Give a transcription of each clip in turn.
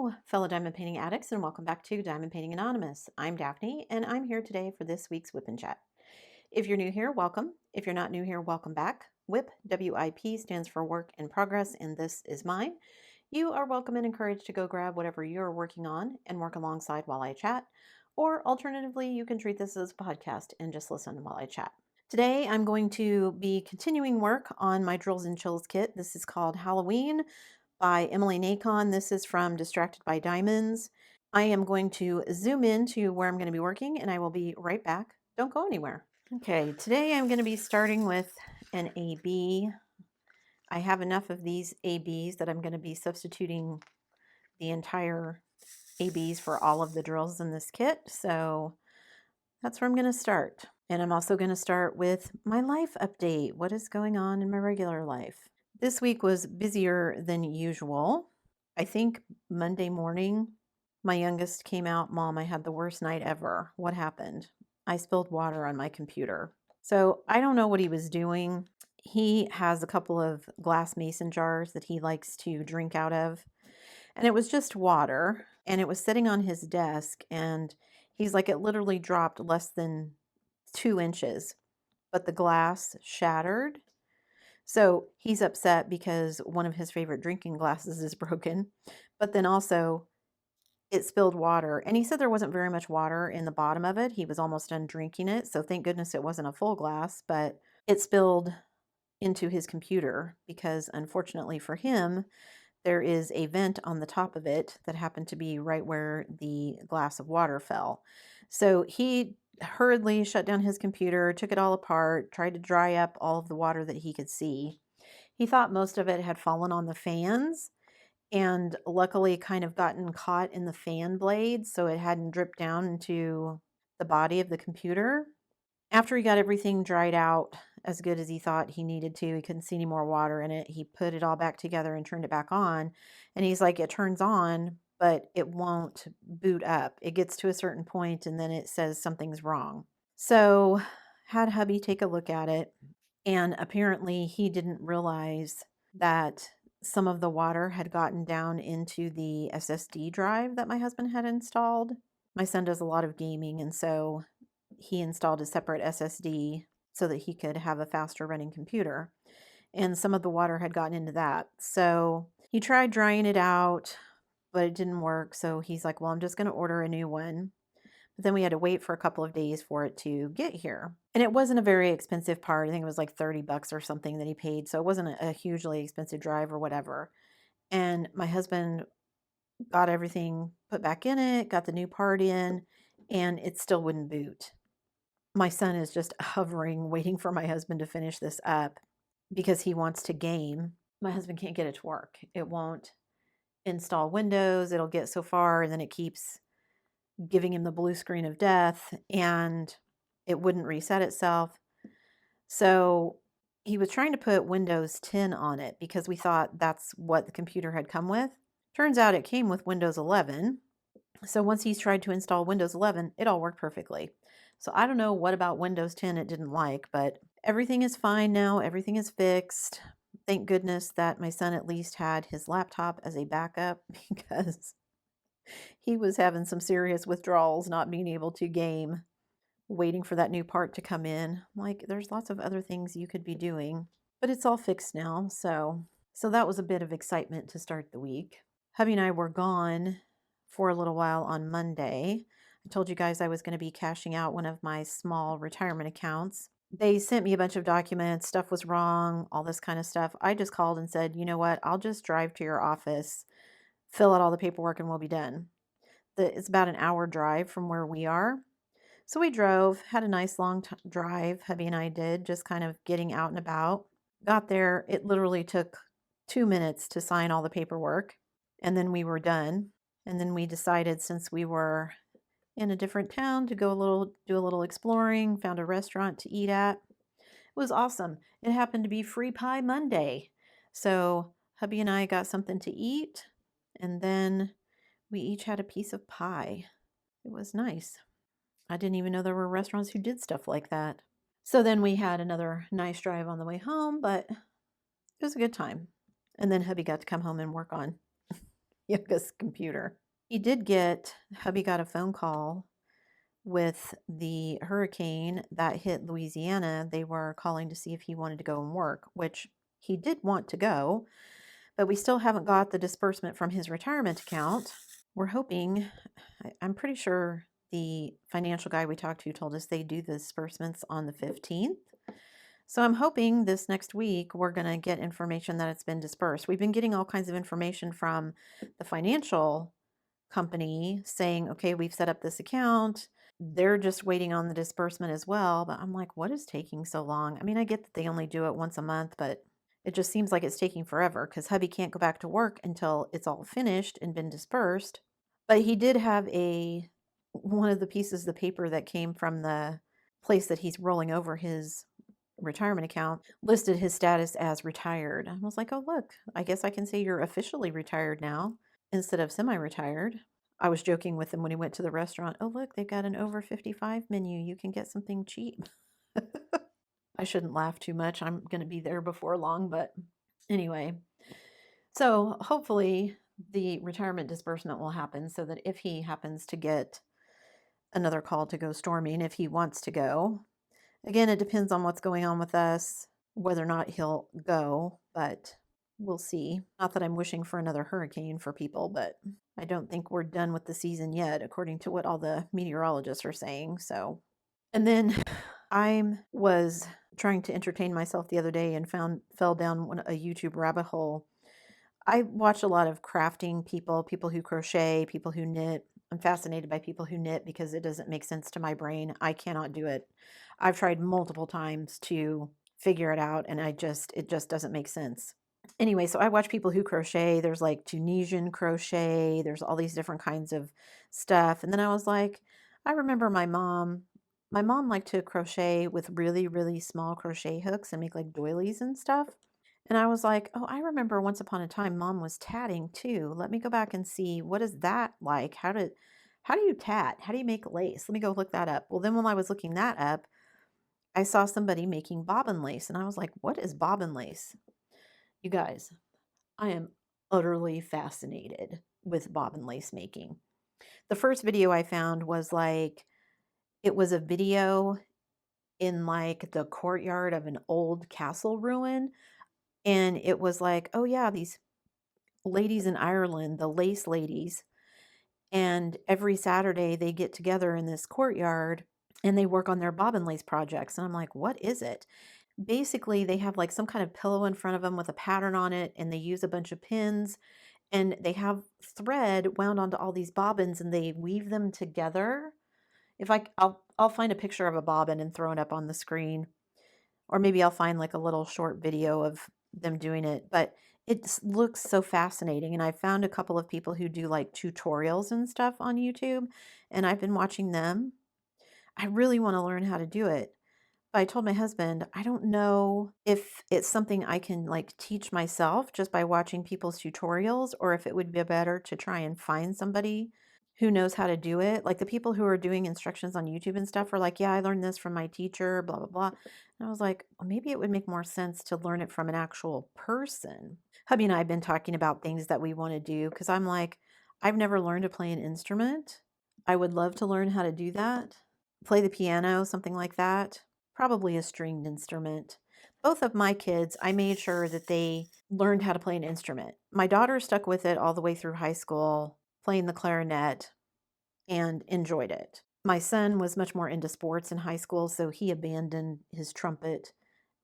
Hello, fellow diamond painting addicts, and welcome back to Diamond Painting Anonymous. I'm Daphne, and I'm here today for this week's WIP and Chat. If you're new here, welcome. If you're not new here, welcome back. WIP, W-I-P, stands for Work in Progress, and this is mine. You are welcome and encouraged to go grab whatever you're working on and work alongside while I chat, or alternatively, you can treat this as a podcast and just listen while I chat. Today, I'm going to be continuing work on my Drills and Chills kit. This is called Halloween by Emily Nacon. This is from Distracted by Diamonds. I am going to zoom in to where I'm going to be working, and I will be right back. Don't go anywhere. Okay, today I'm going to be starting with an AB. I have enough of these ABs that I'm going to be substituting the entire ABs for all of the drills in this kit. So that's where I'm going to start. And I'm also going to start with my life update. What is going on in my regular life? This week was busier than usual. I think Monday morning, my youngest came out, "Mom, I had the worst night ever." What happened? I spilled water on my computer. So I don't know what he was doing. He has a couple of glass mason jars that he likes to drink out of. And it was just water. And it was sitting on his desk. And he's like, it literally dropped less than 2 inches. But the glass shattered. So he's upset because one of his favorite drinking glasses is broken, but then also it spilled water. And he said there wasn't very much water in the bottom of it. He was almost done drinking it. So thank goodness it wasn't a full glass, but it spilled into his computer because unfortunately for him, there is a vent on the top of it that happened to be right where the glass of water fell. So he hurriedly shut down his computer, took it all apart, tried to dry up all of the water that he could see. He thought most of it had fallen on the fans and luckily kind of gotten caught in the fan blades so it hadn't dripped down into the body of the computer. After he got everything dried out as good as he thought he needed to, he couldn't see any more water in it. He put it all back together and turned it back on. And he's like, it turns on, but it won't boot up. It gets to a certain point and then it says something's wrong. So had hubby take a look at it. And apparently he didn't realize that some of the water had gotten down into the SSD drive that my husband had installed. My son does a lot of gaming, and so he installed a separate SSD so that he could have a faster running computer. And some of the water had gotten into that. So he tried drying it out, but it didn't work. So he's like, well, I'm just going to order a new one. But then we had to wait for a couple of days for it to get here. And it wasn't a very expensive part. I think it was like 30 bucks or something that he paid. So it wasn't a hugely expensive drive or whatever. And my husband got everything put back in it, got the new part in, and it still wouldn't boot. My son is just hovering, waiting for my husband to finish this up because he wants to game. My husband can't get it to work. It won't install Windows. It'll get so far, and then it keeps giving him the blue screen of death, and it wouldn't reset itself. So he was trying to put Windows 10 on it because we thought that's what the computer had come with. Turns out it came with Windows 11. So once he's tried to install Windows 11, it all worked perfectly. So I don't know what about Windows 10 it didn't like, but everything is fine now. Everything is fixed. Thank goodness that my son at least had his laptop as a backup because he was having some serious withdrawals not being able to game, waiting for that new part to come in. Like, there's lots of other things you could be doing, but it's all fixed now. So that was a bit of excitement to start the week. Hubby and I were gone for a little while on Monday. I told you guys I was going to be cashing out one of my small retirement accounts. They sent me a bunch of documents, stuff was wrong, all this kind of stuff. I just called and said, you know what, I'll just drive to your office, fill out all the paperwork, and we'll be done. It's about an hour drive from where we are. So we drove, had a nice long drive, hubby and I did, just kind of getting out and about. Got there, it literally took 2 minutes to sign all the paperwork, and then we were done. And then we decided, since we were in a different town, to do a little exploring, found a restaurant to eat at. It was awesome. It happened to be Free Pie Monday. So hubby and I got something to eat, and then we each had a piece of pie. It was nice. I didn't even know there were restaurants who did stuff like that. So then we had another nice drive on the way home, but it was a good time. And then hubby got to come home and work on youngest computer. He did get, hubby got a phone call with the hurricane that hit Louisiana. They were calling to see if he wanted to go and work, which he did want to go, but we still haven't got the disbursement from his retirement account. We're hoping, I'm pretty sure the financial guy we talked to told us they do the disbursements on the 15th. So I'm hoping this next week we're going to get information that it's been dispersed. We've been getting all kinds of information from the financial company saying, okay, we've set up this account. They're just waiting on the disbursement as well. But I'm like, what is taking so long? I mean, I get that they only do it once a month, but it just seems like it's taking forever because hubby can't go back to work until it's all finished and been dispersed. But he did have one of the pieces of the paper that came from the place that he's rolling over his retirement account listed his status as retired. I was like, oh, look, I guess I can say you're officially retired now instead of semi-retired. I was joking with him when he went to the restaurant. Oh, look, they've got an over 55 menu. You can get something cheap. I shouldn't laugh too much. I'm going to be there before long, but anyway. So hopefully the retirement disbursement will happen so that if he happens to get another call to go storming, if he wants to go, again, it depends on what's going on with us, whether or not he'll go, but we'll see. Not that I'm wishing for another hurricane for people, but I don't think we're done with the season yet, according to what all the meteorologists are saying. So, and then I was trying to entertain myself the other day and fell down a YouTube rabbit hole. I watch a lot of crafting people who crochet, people who knit. I'm fascinated by people who knit because it doesn't make sense to my brain. I cannot do it. I've tried multiple times to figure it out and it just doesn't make sense. Anyway, so I watch people who crochet. There's like Tunisian crochet, there's all these different kinds of stuff. And then I was like, I remember my mom liked to crochet with really, really small crochet hooks and make like doilies and stuff. And I was like, oh, I remember once upon a time mom was tatting too. Let me go back and see, what is that like? How do you tat? How do you make lace? Let me go look that up. Well, then when I was looking that up, I saw somebody making bobbin lace and I was like, what is bobbin lace? You guys, I am utterly fascinated with bobbin lace making. The first video I found was like, it was a video in like the courtyard of an old castle ruin. And it was like, oh yeah, these ladies in Ireland, the lace ladies, and every Saturday they get together in this courtyard and they work on their bobbin lace projects. And I'm like, what is it? Basically, they have like some kind of pillow in front of them with a pattern on it, and they use a bunch of pins, and they have thread wound onto all these bobbins, and they weave them together. I'll find a picture of a bobbin and throw it up on the screen, or maybe I'll find like a little short video of them doing it. But it looks so fascinating, and I found a couple of people who do like tutorials and stuff on YouTube, and I've been watching them. I really want to learn how to do it. I told my husband, I don't know if it's something I can like teach myself just by watching people's tutorials, or if it would be better to try and find somebody who knows how to do it. Like the people who are doing instructions on YouTube and stuff are like, yeah, I learned this from my teacher, blah, blah, blah. And I was like, well, maybe it would make more sense to learn it from an actual person. Hubby and I have been talking about things that we want to do because I'm like, I've never learned to play an instrument. I would love to learn how to do that. Play the piano, something like that. Probably a stringed instrument. Both of my kids, I made sure that they learned how to play an instrument. My daughter stuck with it all the way through high school, playing the clarinet, and enjoyed it. My son was much more into sports in high school, so he abandoned his trumpet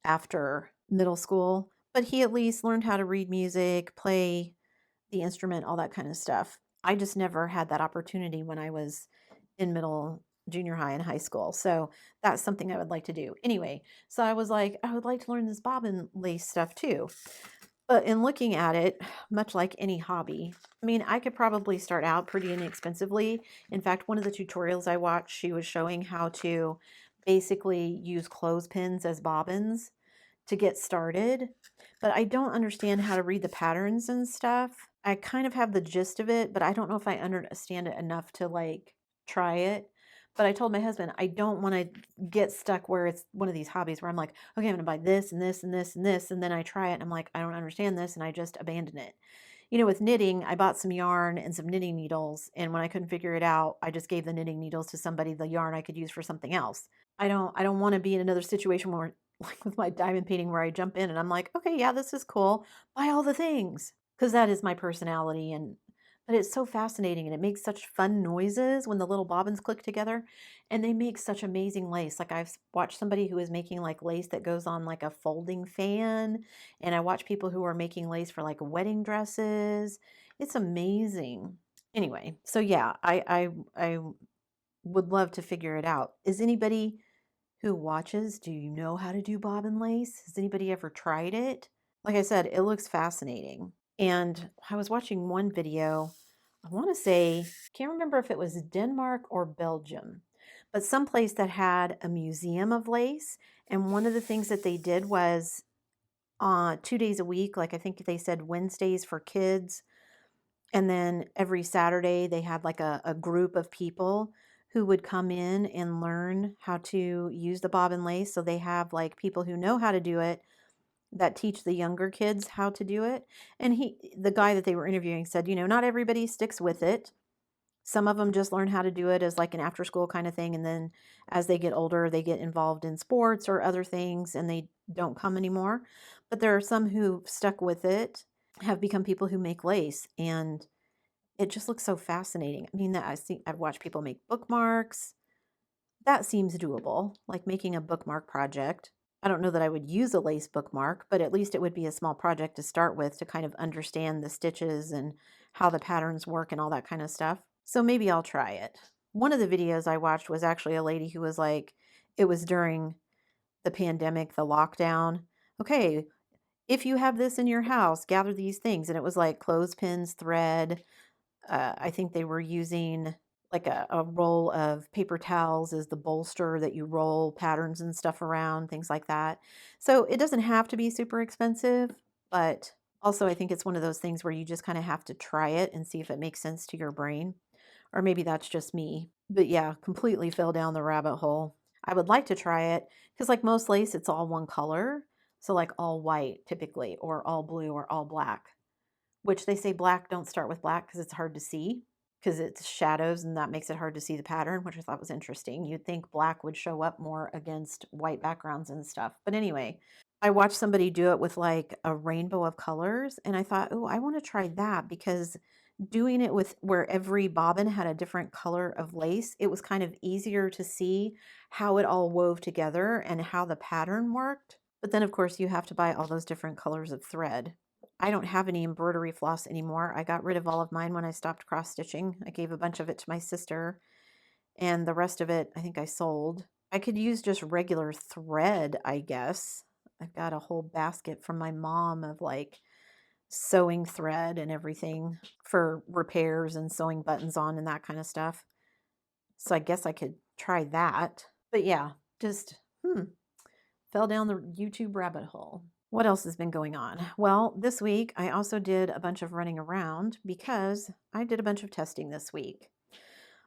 after middle school, but he at least learned how to read music, play the instrument, all that kind of stuff. I just never had that opportunity when I was in junior high and high school. So that's something I would like to do. Anyway, so I was like, I would like to learn this bobbin lace stuff too. But in looking at it, much like any hobby, I mean, I could probably start out pretty inexpensively. In fact, one of the tutorials I watched, she was showing how to basically use clothespins as bobbins to get started. But I don't understand how to read the patterns and stuff. I kind of have the gist of it, but I don't know if I understand it enough to like try it. But I told my husband, I don't want to get stuck where it's one of these hobbies where I'm like, okay, I'm going to buy this and this and this and this. And then I try it and I'm like, I don't understand this. And I just abandon it. With knitting, I bought some yarn and some knitting needles, and when I couldn't figure it out, I just gave the knitting needles to somebody, the yarn I could use for something else. I don't want to be in another situation where like with my diamond painting where I jump in and I'm like, "Okay, yeah, this is cool. Buy all the things." Because that is my personality, and but it's so fascinating and it makes such fun noises when the little bobbins click together, and they make such amazing lace. Like watched somebody who is making like lace that goes on like a folding fan, and I watch people who are making lace for like wedding dresses. It's amazing. Anyway, so yeah, I would love to figure it out. Is anybody who watches, do you know how to do bobbin lace? Has anybody ever tried it? Like I said, it looks fascinating. And I was watching one video, I want to say, can't remember if it was Denmark or Belgium, but someplace that had a museum of lace. And one of the things that they did was 2 days a week, like I think they said Wednesdays for kids, and then every Saturday, they had like a group of people who would come in and learn how to use the bobbin lace. So they have like people who know how to do it that teach the younger kids how to do it. And the guy that they were interviewing said, not everybody sticks with it. Some of them just learn how to do it as like an after school kind of thing. And then as they get older, they get involved in sports or other things and they don't come anymore. But there are some who stuck with it, have become people who make lace. And it just looks so fascinating. I mean, that I've watched people make bookmarks. That seems doable, like making a bookmark project. I don't know that I would use a lace bookmark, but at least it would be a small project to start with to kind of understand the stitches and how the patterns work and all that kind of stuff. So maybe I'll try it. One of the videos I watched was actually a lady who was like, it was during the pandemic, the lockdown. Okay, if you have this in your house, gather these things. And it was like clothespins, thread, I think they were using like a roll of paper towels as the bolster that you roll patterns and stuff around, things like that. So it doesn't have to be super expensive, but also I think it's one of those things where you just kind of have to try it and see if it makes sense to your brain. Or maybe that's just me. But yeah, completely fell down the rabbit hole. I would like to try it because, like most lace, it's all one color. So, like all white typically, or all blue, or all black, which they say black, don't start with black because it's hard to see because it's shadows and that makes it hard to see the pattern, which I thought was interesting. You'd think black would show up more against white backgrounds and stuff. But anyway, I watched somebody do it with like a rainbow of colors and I thought, oh, I want to try that because doing it with where every bobbin had a different color of lace, it was kind of easier to see how it all wove together and how the pattern worked. But then, of course, you have to buy all those different colors of thread. I don't have any embroidery floss anymore. I got rid of all of mine when I stopped cross stitching. I gave a bunch of it to my sister, and the rest of it I think I sold. I could use just regular thread, I guess. I've got a whole basket from my mom of like sewing thread and everything for repairs and sewing buttons on and that kind of stuff. So I guess I could try that. But yeah, just fell down the YouTube rabbit hole. What else has been going on? Well, this week I also did a bunch of running around because I did a bunch of testing this week.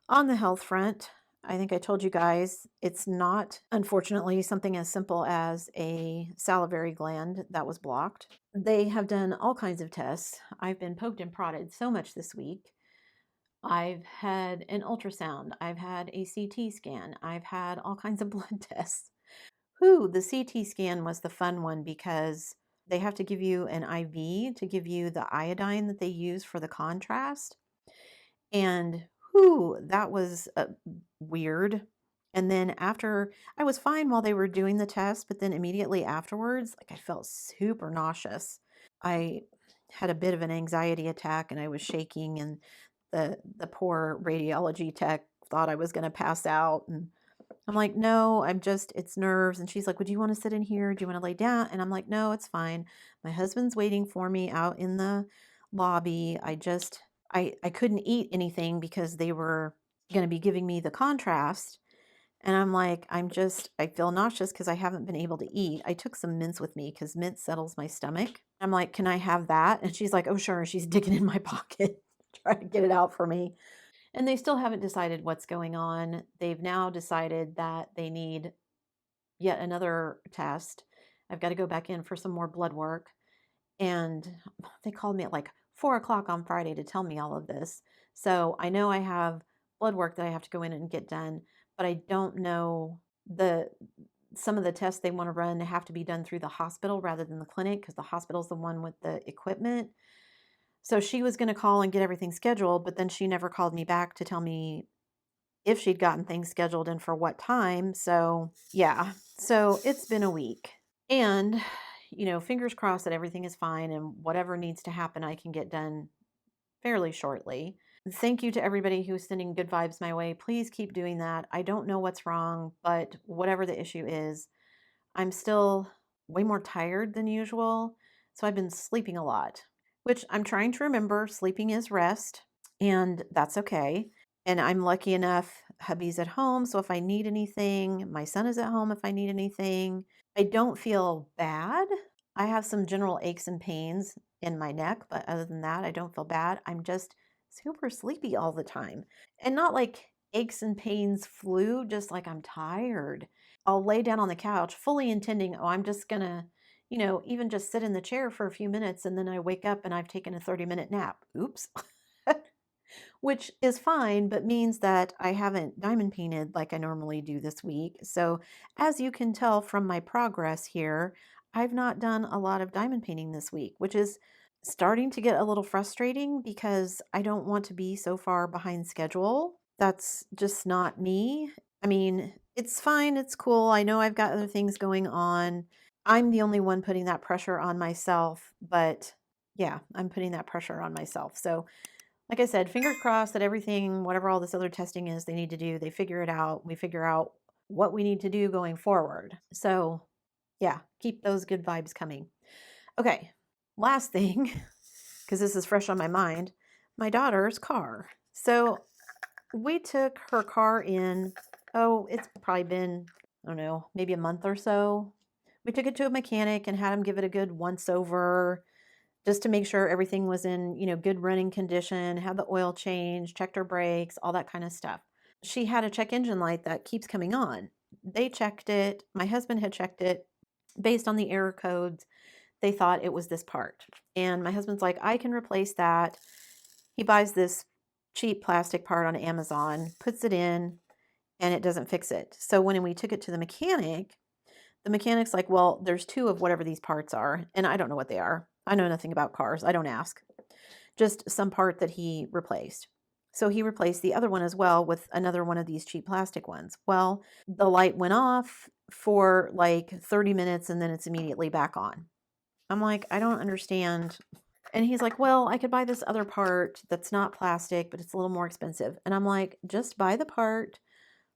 On the health front, I think I told you guys it's not, unfortunately, something as simple as a salivary gland that was blocked. They have done all kinds of tests. I've been poked and prodded so much this week. I've had an ultrasound. I've had a CT scan. I've had all kinds of blood tests. The CT scan was the fun one because they have to give you an IV to give you the iodine that they use for the contrast. And that was weird. And then after, I was fine while they were doing the test, but then immediately afterwards, like I felt super nauseous. I had a bit of an anxiety attack and I was shaking, and the poor radiology tech thought I was going to pass out. And I'm like, no, it's nerves. And she's like, would you want to sit in here? Do you want to lay down? And I'm like, no, it's fine. My husband's waiting for me out in the lobby. I couldn't eat anything because they were going to be giving me the contrast. And I'm like, I feel nauseous because I haven't been able to eat. I took some mints with me because mint settles my stomach. I'm like, can I have that? And she's like, oh, sure. She's digging in my pocket, trying to get it out for me. And they still haven't decided what's going on. They've now decided that they need yet another test. I've got to go back in for some more blood work. And they called me at like 4 o'clock on Friday to tell me all of this. So I know I have blood work that I have to go in and get done, but I don't know some of the tests they want to run have to be done through the hospital rather than the clinic because the hospital's the one with the equipment. So she was going to call and get everything scheduled, but then she never called me back to tell me if she'd gotten things scheduled and for what time. So, yeah. So it's been a week. And, fingers crossed that everything is fine and whatever needs to happen, I can get done fairly shortly. Thank you to everybody who's sending good vibes my way. Please keep doing that. I don't know what's wrong, but whatever the issue is, I'm still way more tired than usual. So I've been sleeping a lot, which I'm trying to remember sleeping is rest, and that's okay. And I'm lucky enough, hubby's at home. So if I need anything, my son is at home if I need anything. I don't feel bad. I have some general aches and pains in my neck, but other than that, I don't feel bad. I'm just super sleepy all the time. And not like aches and pains flu, just like I'm tired. I'll lay down on the couch fully intending, oh, I'm just gonna, even just sit in the chair for a few minutes and then I wake up and I've taken a 30-minute nap. Oops. Which is fine, but means that I haven't diamond painted like I normally do this week. So, as you can tell from my progress here, I've not done a lot of diamond painting this week, which is starting to get a little frustrating because I don't want to be so far behind schedule. That's just not me. I mean, it's fine, it's cool. I know I've got other things going on. I'm the only one putting that pressure on myself, but yeah, I'm putting that pressure on myself. So, like I said, fingers crossed that everything, whatever all this other testing is they need to do, they figure it out. We figure out what we need to do going forward. So, yeah, keep those good vibes coming. Okay, last thing, because this is fresh on my mind, my daughter's car. So, we took her car in, it's probably been, I don't know, maybe a month or so. We took it to a mechanic and had him give it a good once over just to make sure everything was in, good running condition, had the oil change, checked her brakes, all that kind of stuff. She had a check engine light that keeps coming on. They checked it. My husband had checked it based on the error codes. They thought it was this part. And my husband's like, I can replace that. He buys this cheap plastic part on Amazon, puts it in, and it doesn't fix it. So when we took it to the mechanic's like, well, there's two of whatever these parts are, and I don't know what they are. I know nothing about cars. I don't ask. Just some part that he replaced. So he replaced the other one as well with another one of these cheap plastic ones. Well, the light went off for like 30 minutes and then it's immediately back on. I'm like, I don't understand. And he's like, well, I could buy this other part that's not plastic, but it's a little more expensive. And I'm like, just buy the part.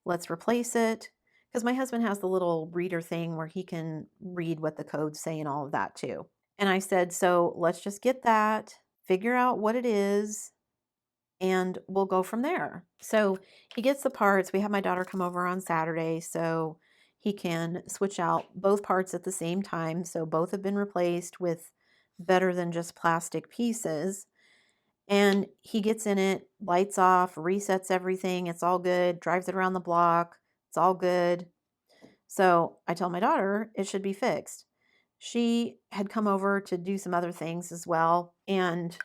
Let's replace it. Because my husband has the little reader thing where he can read what the codes say and all of that too. And I said, so let's just get that, figure out what it is, and we'll go from there. So he gets the parts. We have my daughter come over on Saturday so he can switch out both parts at the same time. So both have been replaced with better than just plastic pieces. And he gets in it, lights off, resets everything. It's all good, drives it around the block. It's all good. So I tell my daughter it should be fixed. She had come over to do some other things as well. And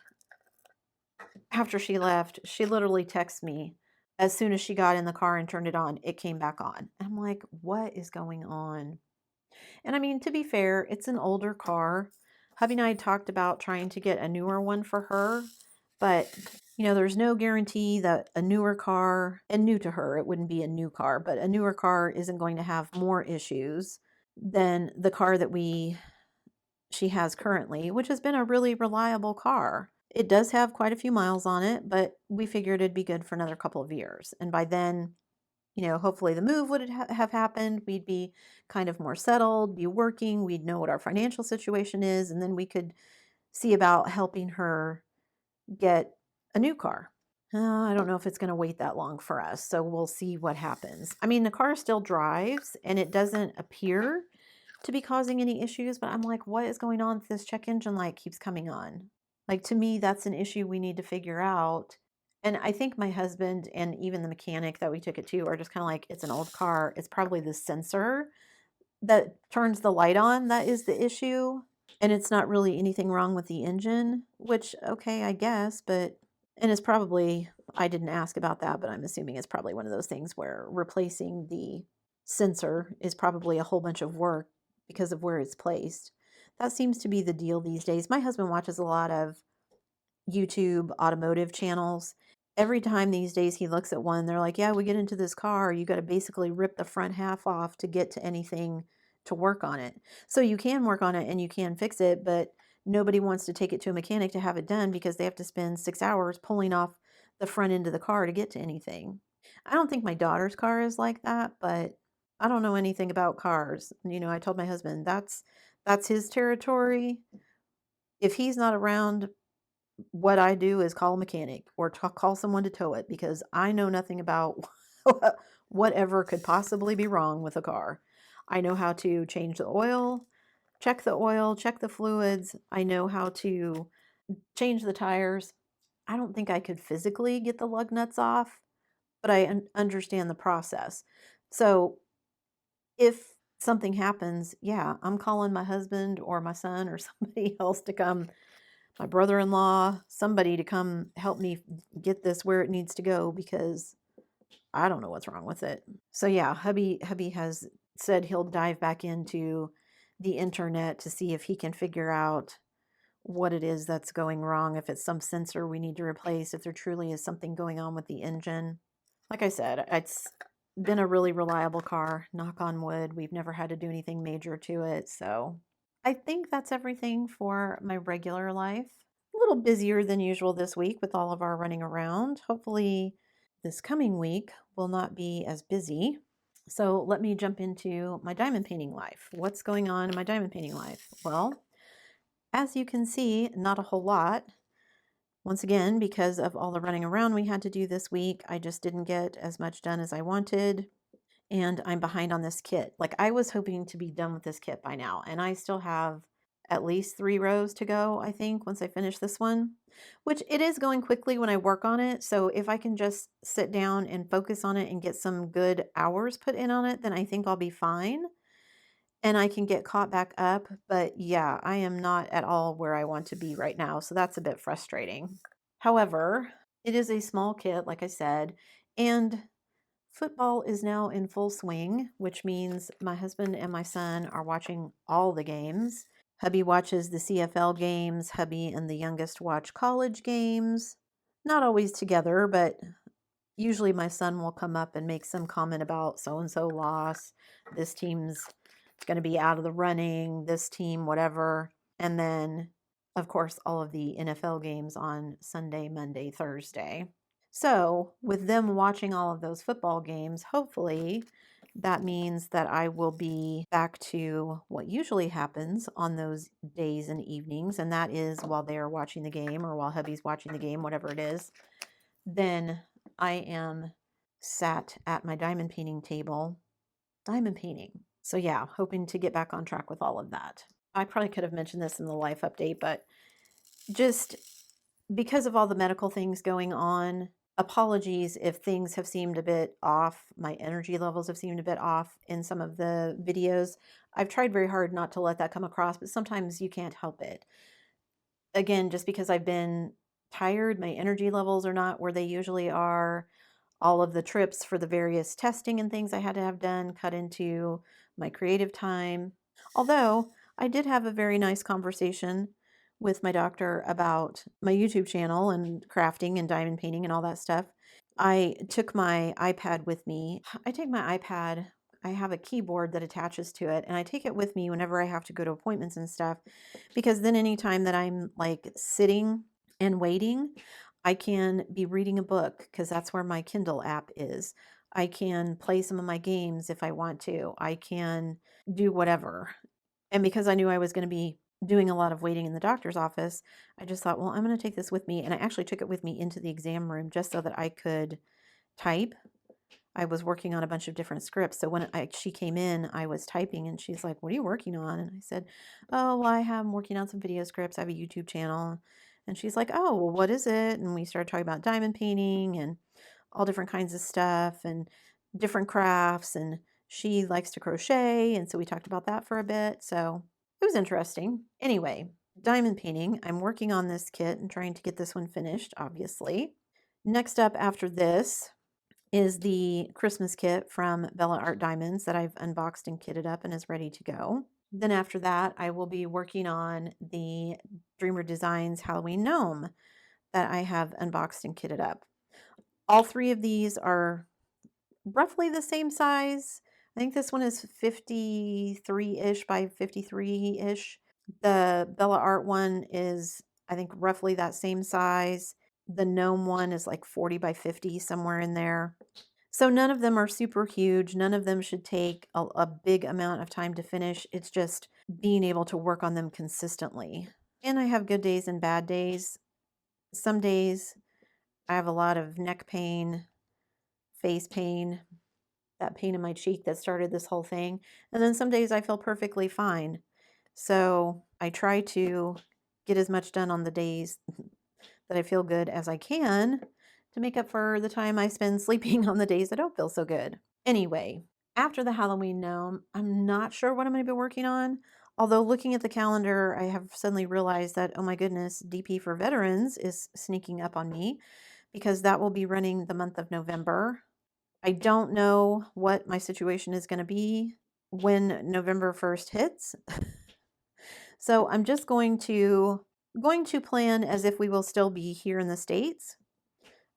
after she left, she literally texted me as soon as she got in the car and turned it on, it came back on. And I'm like, what is going on? And I mean, to be fair, it's an older car. Hubby and I had talked about trying to get a newer one for her, but there's no guarantee that a newer car, and new to her, it wouldn't be a new car, but a newer car isn't going to have more issues than the car that she has currently, which has been a really reliable car. It does have quite a few miles on it, but we figured it'd be good for another couple of years. And by then, hopefully the move would have happened. We'd be kind of more settled, be working. We'd know what our financial situation is. And then we could see about helping her get a new car. I don't know if it's going to wait that long for us. So we'll see what happens. I mean, the car still drives and it doesn't appear to be causing any issues, but I'm like, what is going on? This check engine light keeps coming on. Like, to me, that's an issue we need to figure out. And I think my husband and even the mechanic that we took it to are just kind of like, it's an old car. It's probably the sensor that turns the light on that is the issue. And it's not really anything wrong with the engine, which, okay, I guess, but, and it's probably, I didn't ask about that, but I'm assuming it's probably one of those things where replacing the sensor is probably a whole bunch of work because of where it's placed. That seems to be the deal these days. My husband watches a lot of YouTube automotive channels. Every time these days he looks at one, they're like, yeah, we get into this car, you got to basically rip the front half off to get to anything to work on it. So you can work on it and you can fix it, but nobody wants to take it to a mechanic to have it done because they have to spend 6 hours pulling off the front end of the car to get to anything. I don't think my daughter's car is like that, but I don't know anything about cars. I told my husband that's his territory. If he's not around, what I do is call a mechanic or call someone to tow it because I know nothing about whatever could possibly be wrong with a car. I know how to change the oil, check the fluids. I know how to change the tires. I don't think I could physically get the lug nuts off, but I understand the process. So if something happens, yeah, I'm calling my husband or my son or somebody else to come, my brother-in-law, somebody to come help me get this where it needs to go because I don't know what's wrong with it. So yeah, hubby has said he'll dive back into the internet to see if he can figure out what it is that's going wrong, if it's some sensor we need to replace, if there truly is something going on with the engine. Like I said, it's been a really reliable car, knock on wood. We've never had to do anything major to it, so I think that's everything for my regular life. A little busier than usual this week with all of our running around. Hopefully, this coming week will not be as busy. So, let me jump into my diamond painting life. What's going on in my diamond painting life? Well, as you can see, not a whole lot. Once again, because of all the running around we had to do this week, I just didn't get as much done as I wanted. And I'm behind on this kit. Like, I was hoping to be done with this kit by now, and I still have at least 3 rows to go, I think, once I finish this one, which it is going quickly when I work on it. So if I can just sit down and focus on it and get some good hours put in on it, then I think I'll be fine and I can get caught back up. But yeah, I am not at all where I want to be right now. So that's a bit frustrating. However, it is a small kit, like I said, and football is now in full swing, which means my husband and my son are watching all the games. Hubby watches the CFL games. Hubby and the youngest watch college games. Not always together, but usually my son will come up and make some comment about so and so lost. This team's going to be out of the running. This team, whatever. And then, of course, all of the NFL games on Sunday, Monday, Thursday. So, with them watching all of those football games, hopefully that means that I will be back to what usually happens on those days and evenings, and that is while they're watching the game or while hubby's watching the game, whatever it is. Then I am sat at my diamond painting table, diamond painting. So, yeah, hoping to get back on track with all of that. I probably could have mentioned this in the life update, but just because of all the medical things going on, apologies if things have seemed a bit off. My energy levels have seemed a bit off in some of the videos. I've tried very hard not to let that come across, but sometimes you can't help it. Again, just because I've been tired, my energy levels are not where they usually are. All of the trips for the various testing and things I had to have done cut into my creative time. Although I did have a very nice conversation with my doctor about my YouTube channel and crafting and diamond painting and all that stuff. I took my iPad with me. I take my iPad, I have a keyboard that attaches to it, and I take it with me whenever I have to go to appointments and stuff, because then anytime that I'm like sitting and waiting, I can be reading a book because that's where my Kindle app is. I can play some of my games if I want to. I can do whatever. And because I knew I was going to be doing a lot of waiting in the doctor's office, I just thought, well, I'm going to take this with me. And I actually took it with me into the exam room just so that I could type. I was working on a bunch of different scripts. So when she came in, I was typing and she's like, what are you working on? And I said, oh, well, I'm working on some video scripts. I have a YouTube channel. And she's like, oh, well, what is it? And we started talking about diamond painting and all different kinds of stuff and different crafts. And she likes to crochet. And so we talked about that for a bit. So It was interesting. Anyway, diamond painting. I'm working on this kit and trying to get this one finished, obviously. Next up after this is the Christmas kit from Bella Art Diamonds that I've unboxed and kitted up and is ready to go. Then after that, I will be working on the Dreamer Designs Halloween gnome that I have unboxed and kitted up. All three of these are roughly the same size. I think this one is 53-ish by 53-ish. The Bella Art one is, I think, roughly that same size. The gnome one is like 40 by 50, somewhere in there. So none of them are super huge. None of them should take a big amount of time to finish. It's just being able to work on them consistently. And I have good days and bad days. Some days I have a lot of neck pain, face pain, that pain in my cheek that started this whole thing. And then some days I feel perfectly fine. So I try to get as much done on the days that I feel good as I can to make up for the time I spend sleeping on the days that don't feel so good. Anyway, after the Halloween gnome, I'm not sure what I'm going to be working on. Although looking at the calendar, I have suddenly realized that, oh my goodness, DP for Veterans is sneaking up on me because that will be running the month of November. I don't know what my situation is going to be when November 1st hits. So I'm just going to plan as if we will still be here in the States.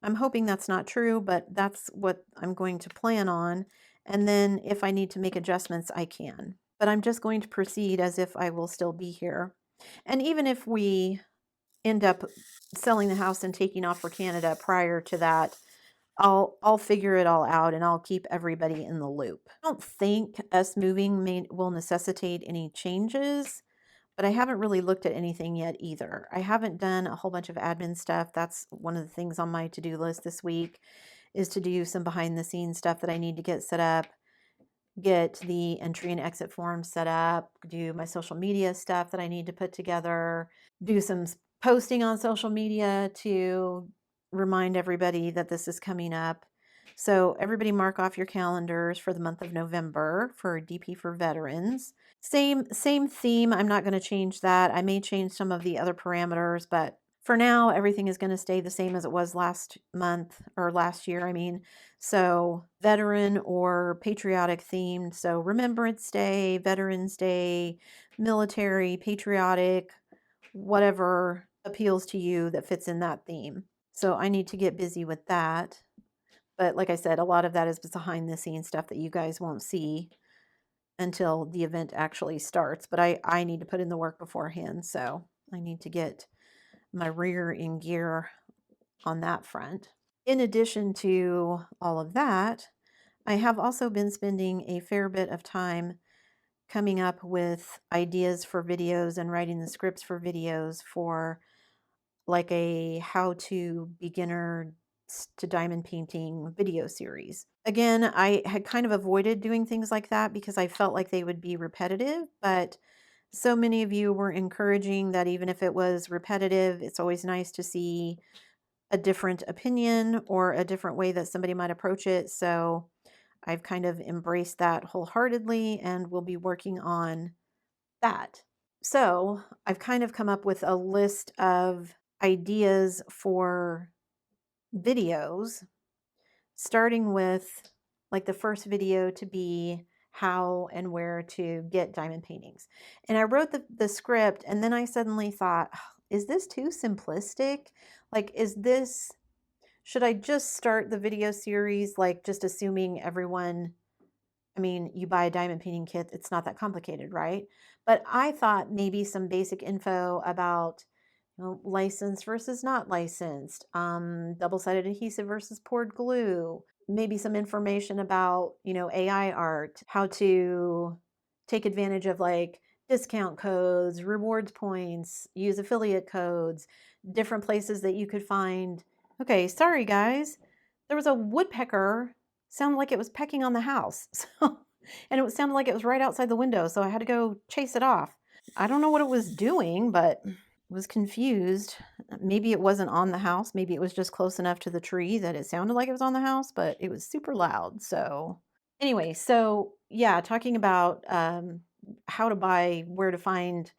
I'm hoping that's not true, but that's what I'm going to plan on. And then if I need to make adjustments, I can. But I'm just going to proceed as if I will still be here. And even if we end up selling the house and taking off for Canada prior to that, I'll figure it all out and I'll keep everybody in the loop. I don't think us moving will necessitate any changes, but I haven't really looked at anything yet either. I haven't done a whole bunch of admin stuff. That's one of the things on my to-do list this week, is to do some behind the scenes stuff that I need to get set up, get the entry and exit form set up, do my social media stuff that I need to put together, do some posting on social media to remind everybody that this is coming up. So everybody mark off your calendars for the month of November for DP for Veterans. Same theme. I'm not going to change that. I may change some of the other parameters, but for now, everything is going to stay the same as it was last month, or last year, I mean. So veteran or patriotic themed. So Remembrance Day, Veterans Day, military, patriotic, whatever appeals to you that fits in that theme. So I need to get busy with that. But like I said, a lot of that is behind the scenes stuff that you guys won't see until the event actually starts. But I need to put in the work beforehand. So I need to get my rear in gear on that front. In addition to all of that, I have also been spending a fair bit of time coming up with ideas for videos and writing the scripts for videos for like a how-to beginner to diamond painting video series. Again, I had kind of avoided doing things like that because I felt like they would be repetitive, but so many of you were encouraging that even if it was repetitive, it's always nice to see a different opinion or a different way that somebody might approach it. So I've kind of embraced that wholeheartedly and will be working on that. So I've kind of come up with a list of ideas for videos, starting with like the first video to be how and where to get diamond paintings. And I wrote the script and then I suddenly thought, "Oh, is this too simplistic? Like, should I just start the video series, like just assuming everyone, I mean, you buy a diamond painting kit, it's not that complicated, right? But I thought maybe some basic info about, licensed versus not licensed, double-sided adhesive versus poured glue, maybe some information about, AI art, how to take advantage of like discount codes, rewards points, use affiliate codes, different places that you could find. Okay, sorry guys. There was a woodpecker, sounded like it was pecking on the house. And it sounded like it was right outside the window, so I had to go chase it off. I don't know what it was doing, but was confused. Maybe it wasn't on the house. Maybe it was just close enough to the tree that it sounded like it was on the house, but it was super loud. So anyway, so yeah, talking about how to buy, where to find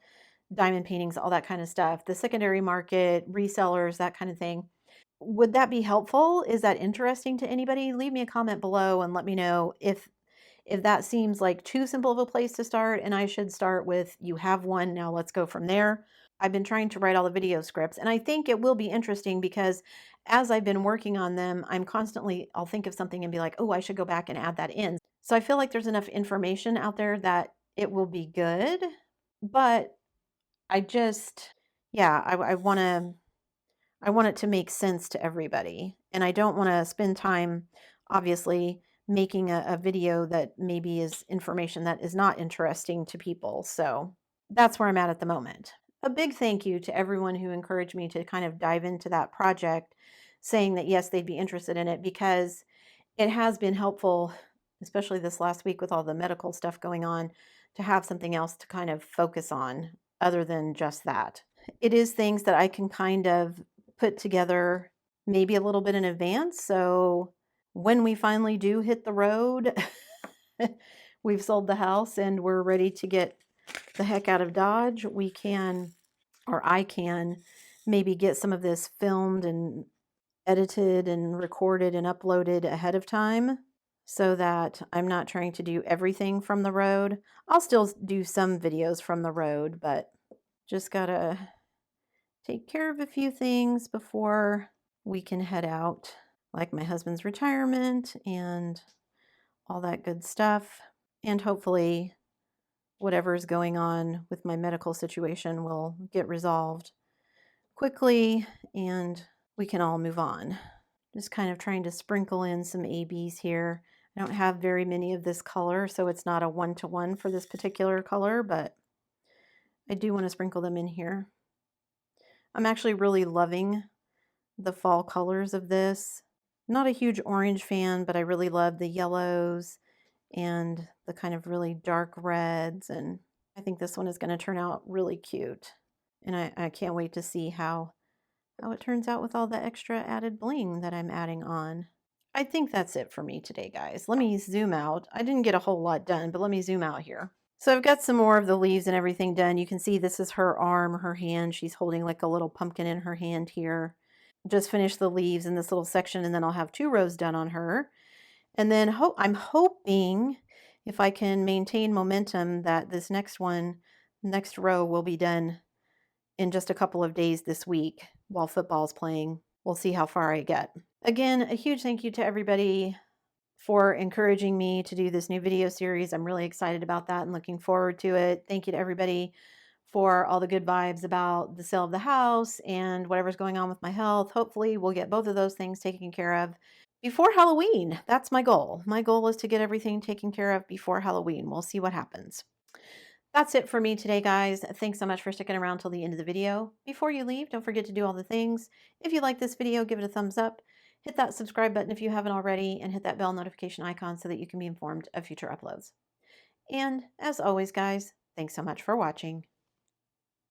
diamond paintings, all that kind of stuff, the secondary market, resellers, that kind of thing. Would that be helpful? Is that interesting to anybody? Leave me a comment below and let me know if that seems like too simple of a place to start and I should start with you have one, now let's go from there. I've been trying to write all the video scripts and I think it will be interesting because as I've been working on them, I'll think of something and be like, oh, I should go back and add that in. So I feel like there's enough information out there that it will be good, but I just, yeah, I want it to make sense to everybody. And I don't want to spend time, obviously, making a video that maybe is information that is not interesting to people. So that's where I'm at the moment. A big thank you to everyone who encouraged me to kind of dive into that project, saying that yes, they'd be interested in it because it has been helpful, especially this last week with all the medical stuff going on, to have something else to kind of focus on other than just that. It is things that I can kind of put together maybe a little bit in advance. So when we finally do hit the road, we've sold the house and we're ready to get the heck out of Dodge, we can, or I can, maybe get some of this filmed and edited and recorded and uploaded ahead of time so that I'm not trying to do everything from the road. I'll still do some videos from the road, but just gotta take care of a few things before we can head out, like my husband's retirement and all that good stuff. And hopefully, whatever's going on with my medical situation will get resolved quickly and we can all move on. Just kind of trying to sprinkle in some ABs here. I don't have very many of this color, so it's not a one-to-one for this particular color, but I do want to sprinkle them in here. I'm actually really loving the fall colors of this. Not a huge orange fan, but I really love the yellows and the kind of really dark reds, and I think this one is going to turn out really cute. And I can't wait to see how it turns out with all the extra added bling that I'm adding on. I think that's it for me today, guys. Let me zoom out. I didn't get a whole lot done, but let me zoom out here. So I've got some more of the leaves and everything done. You can see this is her arm, her hand. She's holding like a little pumpkin in her hand here. Just finished the leaves in this little section, and then I'll have 2 rows done on her. And then I'm hoping if I can maintain momentum that this next row will be done in just a couple of days this week while football's playing. We'll see how far I get. Again, a huge thank you to everybody for encouraging me to do this new video series. I'm really excited about that and looking forward to it. Thank you to everybody for all the good vibes about the sale of the house and whatever's going on with my health. Hopefully we'll get both of those things taken care of before Halloween. That's my goal. My goal is to get everything taken care of before Halloween. We'll see what happens. That's it for me today, guys. Thanks so much for sticking around till the end of the video. Before you leave, don't forget to do all the things. If you like this video, give it a thumbs up. Hit that subscribe button if you haven't already, and hit that bell notification icon so that you can be informed of future uploads. And as always, guys, thanks so much for watching.